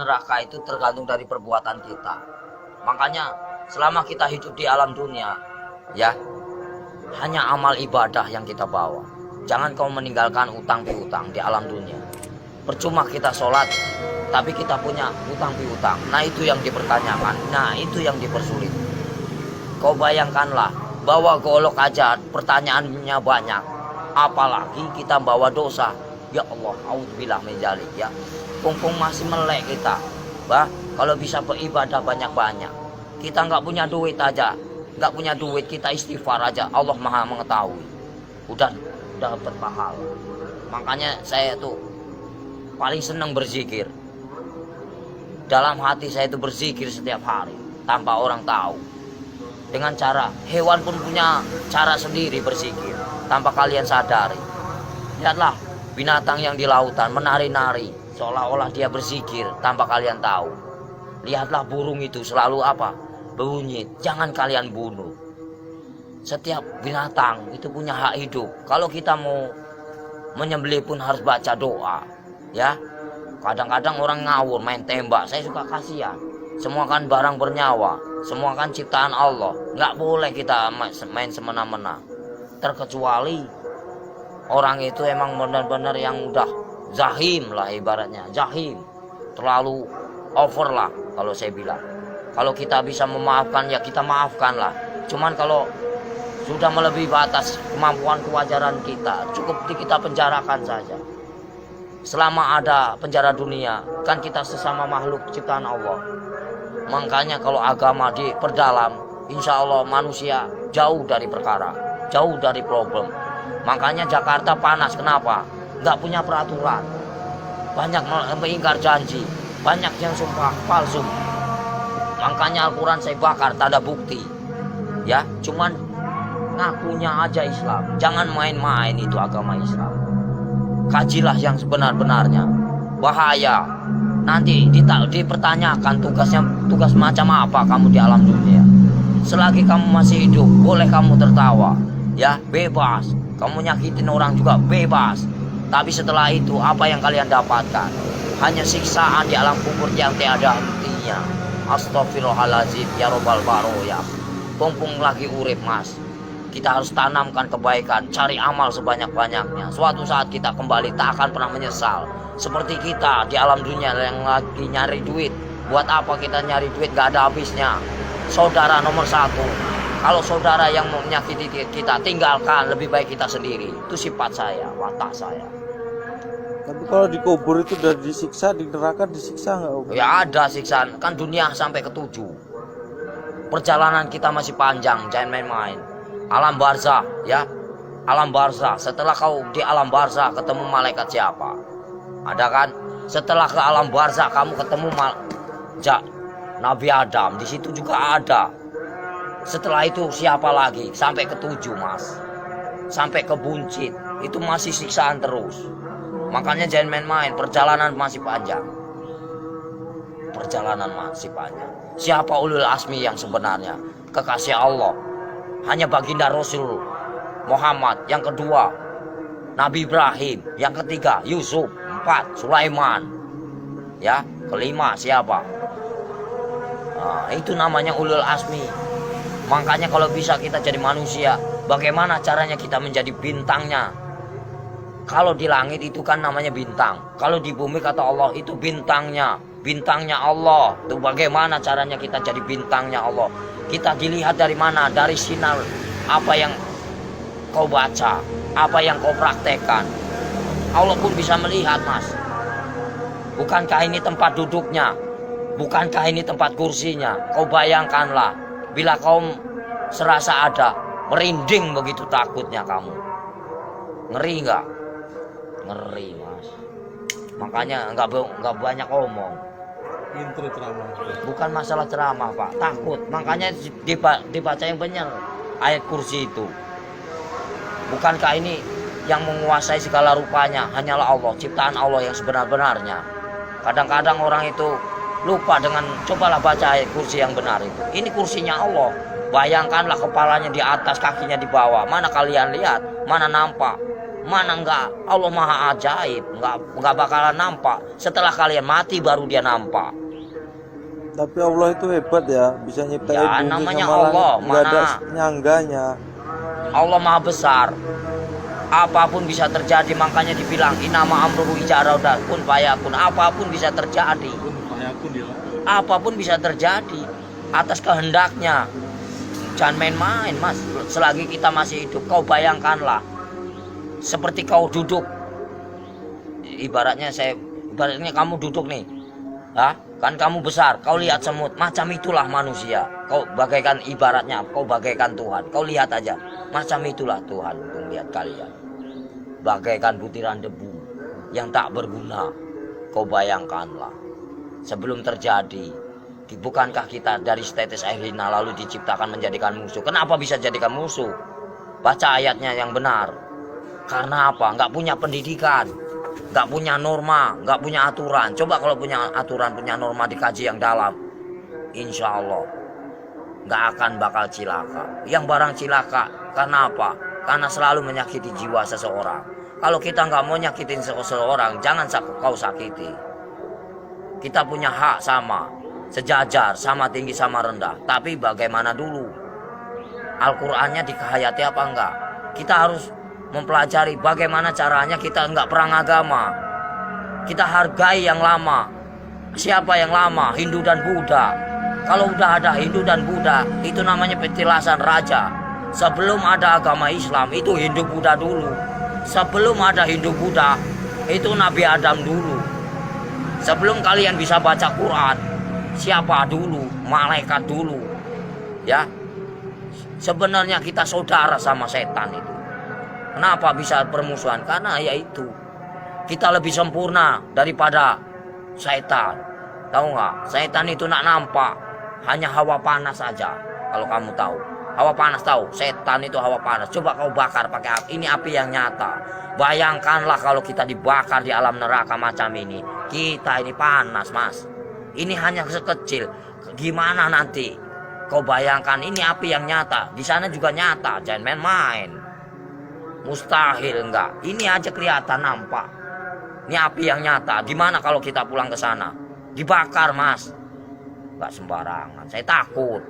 neraka itu tergantung dari perbuatan kita. Makanya selama kita hidup di alam dunia, ya, hanya amal ibadah yang kita bawa. Jangan kau meninggalkan utang piutang di alam dunia. Percuma kita sholat, tapi kita punya utang piutang. Nah itu yang dipertanyakan, nah itu yang dipersulit. Kau bayangkanlah, bawa golok aja pertanyaannya banyak, apalagi kita bawa dosa. Ya Allah, auzubillah min dzalik ya. Pungpung masih melek kita. Bah, kalau bisa beribadah banyak-banyak. Kita nggak punya duit aja, nggak punya duit kita istighfar aja. Allah Maha mengetahui. Udah dapat pahala. Makanya saya tuh paling senang berzikir. Dalam hati saya itu berzikir setiap hari tanpa orang tahu. Dengan cara hewan pun punya cara sendiri berzikir tanpa kalian sadari. Lihatlah binatang yang di lautan menari-nari seolah-olah dia berzikir tanpa kalian tahu. Lihatlah burung itu selalu apa? Bunyi, jangan kalian bunuh. Setiap binatang itu punya hak hidup. Kalau kita mau menyembelih pun harus baca doa, ya. Kadang-kadang orang ngawur main tembak, saya suka kasihan. Semua kan barang bernyawa, semua kan ciptaan Allah. Nggak boleh kita main semena-mena. Terkecuali orang itu emang benar-benar yang udah zahim lah ibaratnya, zahim. Terlalu over lah kalau saya bilang. Kalau kita bisa memaafkan ya kita maafkan lah. Cuman kalau sudah melebihi batas kemampuan kewajaran kita, cukup kita penjarakan saja. Selama ada penjara dunia, kan kita sesama makhluk ciptaan Allah. Makanya kalau agama diperdalam, insya Allah manusia jauh dari perkara, jauh dari problem. Makanya Jakarta panas, kenapa? Nggak punya peraturan, banyak mengingkar janji, banyak yang sumpah palsu. Makanya Al-Quran saya bakar, tak ada bukti. Ya, cuman ngakunya aja Islam. Jangan main-main itu agama Islam. Kajilah yang sebenar-benarnya. Bahaya. Nanti dipertanyakan tugas macam apa kamu di alam dunia. Selagi kamu masih hidup, boleh kamu tertawa. Ya, bebas. Kamu nyakitin orang juga bebas. Tapi setelah itu apa yang kalian dapatkan? Hanya siksaan di alam kubur yang tiada hentinya. Astagfirullahaladzim ya robbal baroya. Pompong lagi urip mas. Kita harus tanamkan kebaikan, cari amal sebanyak-banyaknya. Suatu saat kita kembali tak akan pernah menyesal. Seperti kita di alam dunia yang lagi nyari duit. Buat apa kita nyari duit gak ada habisnya. Saudara nomor satu. Kalau saudara yang menyakiti kita, tinggalkan, lebih baik kita sendiri. Itu sifat saya, watak saya. Tapi kalau dikubur itu udah disiksa, di neraka disiksa nggak? Ya ada siksaan, kan dunia sampai ke-7. Perjalanan kita masih panjang, jangan main-main. Alam barzah, ya, alam barzah. Setelah kau di alam barzah ketemu malaikat siapa? Ada kan? Setelah ke alam barzah kamu ketemu Nabi Adam, di situ juga ada. Setelah itu siapa lagi? Sampai ke-7 mas, sampai ke buncit, itu masih siksaan terus. Makanya jangan main-main, perjalanan masih panjang. Perjalanan masih panjang. Siapa ulul asmi yang sebenarnya? Kekasih Allah. Hanya baginda Rasul Muhammad. Yang kedua Nabi Ibrahim. Yang ketiga Yusuf. 4 Sulaiman. Ya, kelima siapa? Nah, itu namanya ulul asmi. Makanya kalau bisa kita jadi manusia, bagaimana caranya kita menjadi bintangnya? Kalau di langit itu kan namanya bintang. Kalau di bumi kata Allah itu bintangnya. Bintangnya Allah. Itu bagaimana caranya kita jadi bintangnya Allah? Kita dilihat dari mana? Dari sinar apa yang kau baca, apa yang kau praktekkan. Allah pun bisa melihat mas. Bukankah ini tempat duduknya? Bukankah ini tempat kursinya? Kau bayangkanlah, bila kau serasa ada, merinding begitu takutnya kamu. Ngeri nggak? Ngeri mas. Makanya nggak banyak omong. Intro ceramah. Bukan masalah ceramah pak, takut. Makanya dibaca yang benar ayat kursi itu. Bukankah ini yang menguasai segala rupanya hanyalah Allah, ciptaan Allah yang sebenar-benarnya. Kadang-kadang orang itu lupa dengan cobalah baca ayat kursi yang benar itu. Ini kursinya Allah. Bayangkanlah kepalanya di atas, kakinya di bawah. Mana kalian lihat? Mana nampak? Mana enggak? Allah maha ajaib, enggak bakalan nampak. Setelah kalian mati baru dia nampak. Tapi Allah itu hebat ya, bisa nyiptain Ya, bumi namanya sama Allah, langit, nggak ada mana? nyangganya. Allah maha besar. Apapun bisa terjadi, makanya dibilang inama amruhu iza arada kun fayakun. Apapun bisa terjadi. Apapun bisa terjadi atas kehendaknya. Jangan main-main, Mas. Selagi kita masih hidup, kau bayangkanlah seperti kau duduk. Ibaratnya kamu duduk nih. Kan kamu besar, kau lihat semut, macam itulah manusia. Kau bagaikan ibaratnya, kau bagaikan Tuhan. Kau lihat aja, macam itulah Tuhan untuk lihat kalian. Bagaikan butiran debu yang tak berguna. Kau bayangkanlah, sebelum terjadi, bukankah kita dari setetes air hina lalu diciptakan menjadikan musuh? Kenapa bisa jadikan musuh? Baca ayatnya yang benar. Karena apa? Nggak punya pendidikan, nggak punya norma, nggak punya aturan. Coba kalau punya aturan, punya norma, dikaji yang dalam, insya Allah nggak akan bakal cilaka. Yang barang cilaka karena apa? Karena selalu menyakiti jiwa seseorang. Kalau kita nggak mau nyakitin seseorang, jangan kau sakiti. Kita punya hak sama, sejajar, sama tinggi, sama rendah. Tapi bagaimana dulu? Al-Qur'annya dikehayati apa enggak? Kita harus mempelajari bagaimana caranya kita enggak perang agama. Kita hargai yang lama. Siapa yang lama? Hindu dan Buddha. Kalau udah ada Hindu dan Buddha, itu namanya petilasan raja. Sebelum ada agama Islam, itu Hindu Buddha dulu. Sebelum ada Hindu Buddha, itu Nabi Adam dulu. Sebelum kalian bisa baca Quran, siapa dulu? Malaikat dulu. Ya. Sebenarnya kita saudara sama setan itu. Kenapa bisa permusuhan? Karena yaitu kita lebih sempurna daripada setan. Tahu nggak? Setan itu nak nampak, hanya hawa panas saja. Kalau kamu tahu, hawa panas tahu. Setan itu hawa panas. Coba kau bakar pakai api. Ini api yang nyata. Bayangkanlah kalau kita dibakar di alam neraka macam ini. Kita ini panas, Mas. Ini hanya sekecil. Gimana nanti? Kau bayangkan ini api yang nyata. Di sana juga nyata. Jangan main-main. Mustahil enggak. Ini aja kelihatan nampak. Ini api yang nyata. Gimana kalau kita pulang ke sana? Dibakar, Mas. Enggak sembarangan. Saya takut.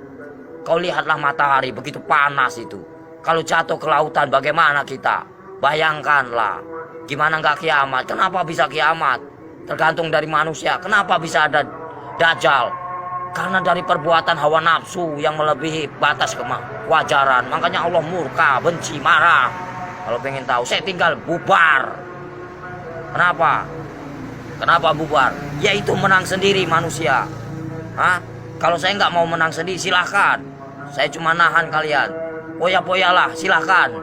Kau lihatlah matahari begitu panas itu. Kalau jatuh ke lautan bagaimana kita? Bayangkanlah. Gimana enggak kiamat? Kenapa bisa kiamat? Tergantung dari manusia. Kenapa bisa ada Dajjal? Karena dari perbuatan hawa nafsu yang melebihi batas kewajaran. Makanya Allah murka, benci, marah. Kalau pengen tahu, saya tinggal bubar. Kenapa? Kenapa bubar? Yaitu menang sendiri manusia. Kalau saya nggak mau menang sendiri, silahkan. Saya cuma nahan kalian. Poya-poyalah, silahkan.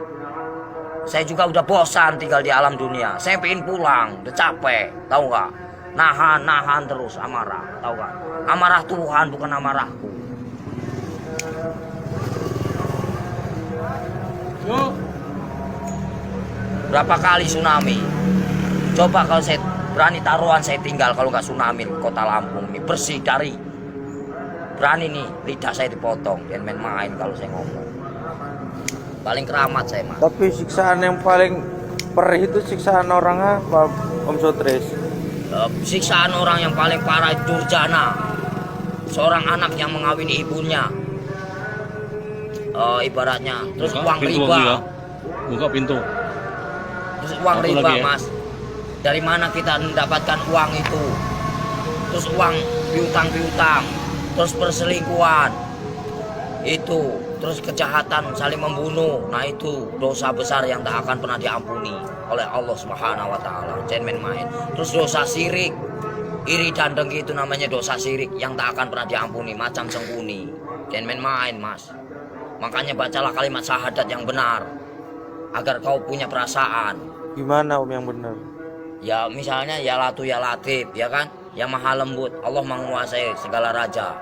Saya juga udah bosan tinggal di alam dunia. Saya pengen pulang, udah capek. Tahu nggak? Nahan terus amarah. Tahu nggak? Amarah Tuhan bukan amarahku. Berapa kali tsunami? Coba kalau saya berani taruhan saya tinggal kalau nggak tsunami kota Lampung ini bersih dari. Berani nih lidah saya dipotong. Jangan main-main kalau saya ngomong. Paling keramat saya, Mas. Tapi siksaan yang paling perih itu siksaan orang apa, Om Sotres? Siksaan orang yang paling parah itu durjana. Seorang anak yang mengawini ibunya, ibaratnya, terus buka uang pintu riba, ya. Buka pintu. terus uang Apa riba lagi ya? Mas, dari mana kita mendapatkan uang itu? Terus uang piutang, terus perselingkuhan, itu, terus kejahatan saling membunuh, nah itu dosa besar yang tak akan pernah diampuni oleh Allah Subhanahu Wa Taala. Jangan main-main. Terus dosa syirik. Iri dan dengki itu namanya dosa syirik yang tak akan pernah diampuni, macam sengkuni. Jangan main-main, Mas. Makanya bacalah kalimat syahadat yang benar agar kau punya perasaan. Gimana Om yang benar? Ya misalnya ya Latu ya Latif, ya kan? Yang maha lembut. Allah menguasai segala raja.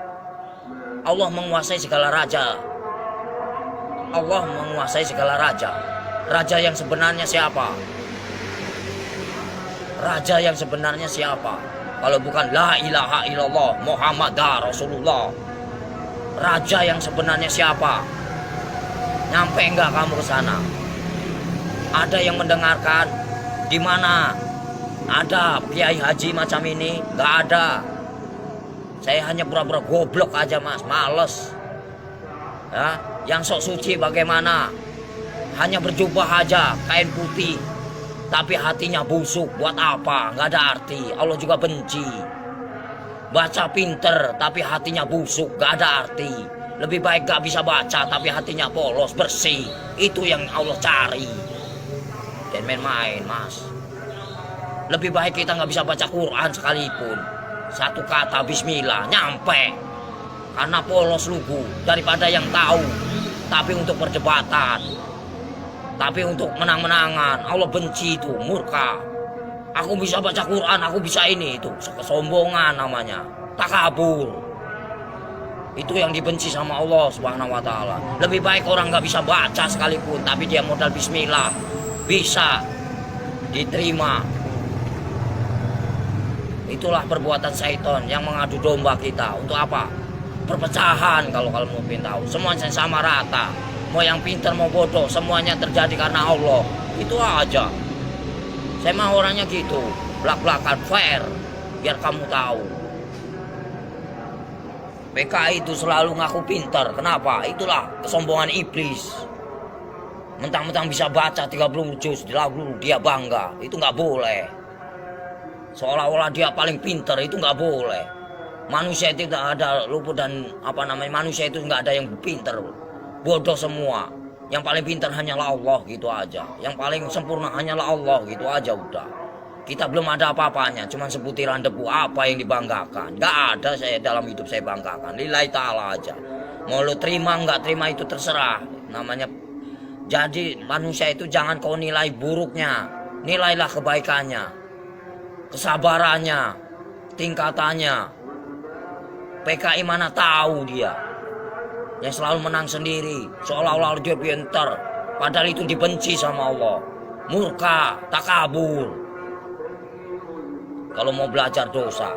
Allah menguasai segala raja. Allah menguasai segala raja. Raja yang sebenarnya siapa? Raja yang sebenarnya siapa? Kalau bukan la ilaha illallah Muhammadar Rasulullah. Raja yang sebenarnya siapa? Nyampe enggak kamu ke sana? Ada yang mendengarkan? Di mana ada kiai haji macam ini? Nggak ada. Saya hanya pura-pura goblok aja mas, males. Ya, yang sok suci bagaimana? Hanya berjubah aja, kain putih, tapi hatinya busuk. Buat apa? Nggak ada arti. Allah juga benci. Baca pinter, tapi hatinya busuk, nggak ada arti. Lebih baik gak bisa baca, tapi hatinya polos, bersih. Itu yang Allah cari. Dan main-main mas. Lebih baik kita nggak bisa baca Quran sekalipun. Satu kata Bismillah nyampe. Karena polos lugu daripada yang tahu. Tapi untuk perdebatan. Tapi untuk menang-menangan. Allah benci itu, murka. Aku bisa baca Quran, aku bisa ini. Itu kesombongan namanya. Takabur. Itu yang dibenci sama Allah Subhanahu wa ta'ala. Lebih baik orang nggak bisa baca sekalipun, tapi dia modal Bismillah. Bisa diterima. Itulah perbuatan syaitan yang mengadu domba kita. Untuk apa? Perpecahan kalau mau tahu. Semuanya sama rata. Mau yang pintar mau bodoh, semuanya terjadi karena Allah. Itu aja. Saya mah orangnya gitu. Belak-belakan fair. Biar kamu tahu. PKI itu selalu ngaku pintar. Kenapa? Itulah kesombongan iblis. Mentang-mentang bisa baca 30 juz, lalu dia bangga. Itu nggak boleh. Seolah-olah dia paling pintar, itu nggak boleh. Manusia itu tidak ada luput dan manusia itu nggak ada yang pintar. Bodoh semua. Yang paling pintar hanyalah Allah, gitu aja. Yang paling sempurna hanyalah Allah, gitu aja udah. Kita belum ada apa-apanya, cuma sebutiran debu. Apa yang dibanggakan? Nggak ada saya dalam hidup saya banggakan. Lillahi ta'ala aja. Mau lo terima nggak terima itu terserah. Namanya. Jadi manusia itu jangan kau nilai buruknya. Nilailah kebaikannya. Kesabarannya. Tingkatannya. PKI mana tahu dia. Yang selalu menang sendiri. Seolah-olah dia pintar. Padahal itu dibenci sama Allah. Murka, takabur. Kalau mau belajar dosa.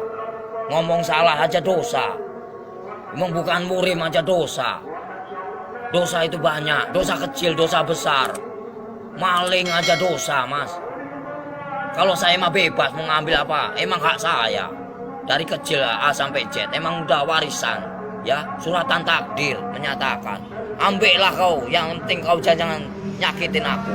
Ngomong salah aja dosa. Emang bukan murim aja dosa. Dosa itu banyak. Dosa kecil, dosa besar. Maling aja dosa mas. Kalau saya mah bebas mau ngambil apa. Emang hak saya. Dari kecil A sampai Z. Emang udah warisan. Ya, suratan takdir menyatakan. Ambillah kau. Yang penting kau jangan nyakitin aku.